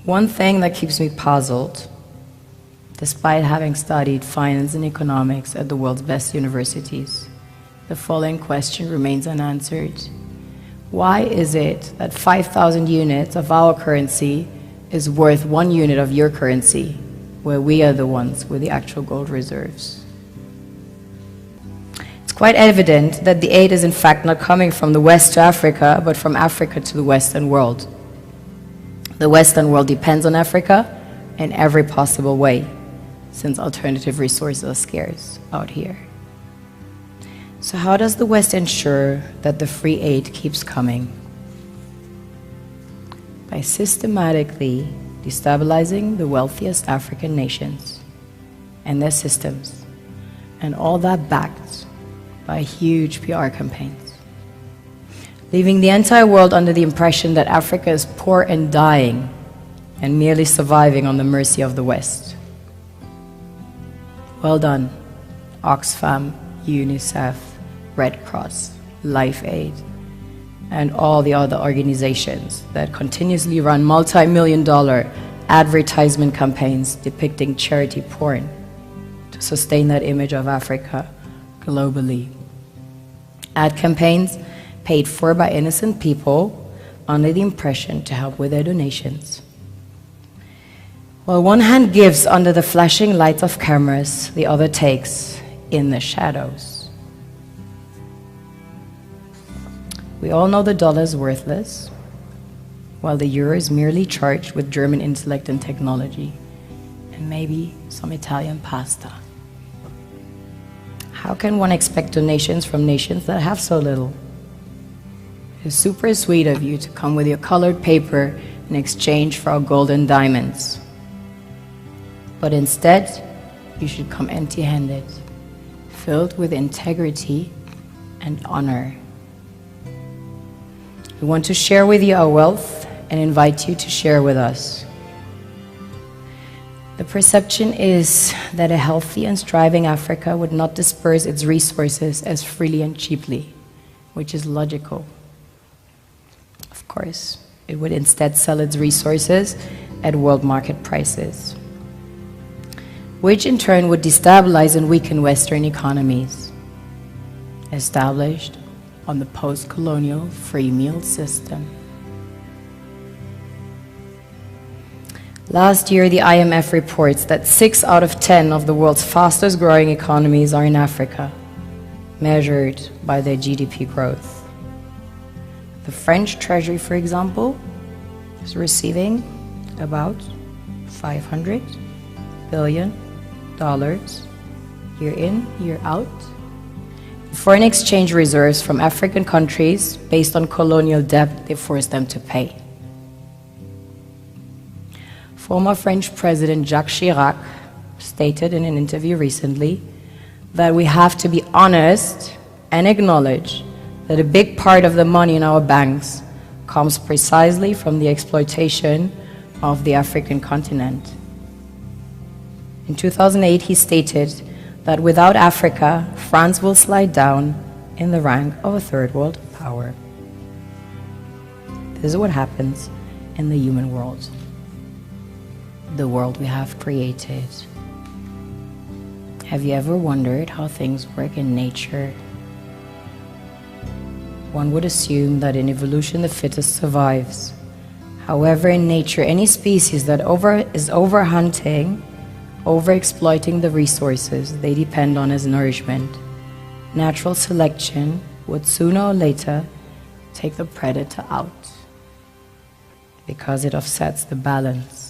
One thing that keeps me puzzled, despite having studied finance and economics at the world's best universities, the following question remains unanswered. Why is it that 5,000 units of our currency is worth 1 unit of your currency, where we are the ones with the actual gold reserves? It's quite evident that the aid is in fact not coming from the West to Africa, but from Africa to the Western world. The Western world depends on Africa in every possible way, since alternative resources are scarce out here. So how does the West ensure that the free aid keeps coming? By systematically destabilizing the wealthiest African nations and their systems, and all that backed by huge PR campaigns, leaving the entire world under the impression that Africa is poor and dying and merely surviving on the mercy of the West. Well done, Oxfam, UNICEF, Red Cross, Life Aid, and all the other organizations that continuously run multi-million-dollar advertisement campaigns depicting charity porn to sustain that image of Africa globally. Ad campaigns paid for by innocent people under the impression to help with their donations. While one hand gives under the flashing lights of cameras, the other takes in the shadows. We all know the dollar is worthless, while the euro is merely charged with German intellect and technology, and maybe some Italian pasta. How can one expect donations from nations that have so little? It's super sweet of you to come with your colored paper in exchange for our gold and diamonds. But instead, you should come empty-handed, filled with integrity and honor. We want to share with you our wealth and invite you to share with us. The perception is that a healthy and striving Africa would not disperse its resources as freely and cheaply, which is logical. Of course, it would instead sell its resources at world market prices, which in turn would destabilize and weaken Western economies, established on the post-colonial free meal system. Last year, the IMF reports that 6 out of 10 of the world's fastest growing economies are in Africa, measured by their GDP growth. The French Treasury, for example, is receiving about $500 billion year in, year out. Foreign exchange reserves from African countries based on colonial debt they forced them to pay. Former French President Jacques Chirac stated in an interview recently that we have to be honest and acknowledge that a big part of the money in our banks comes precisely from the exploitation of the African continent. In 2008, he stated that without Africa, France will slide down in the rank of a third world power. This is what happens in the human world, the world we have created. Have you ever wondered how things work in nature? One would assume that in evolution the fittest survives. However, in nature, any species that is overhunting, overexploiting the resources they depend on as nourishment, natural selection would sooner or later take the predator out because it offsets the balance.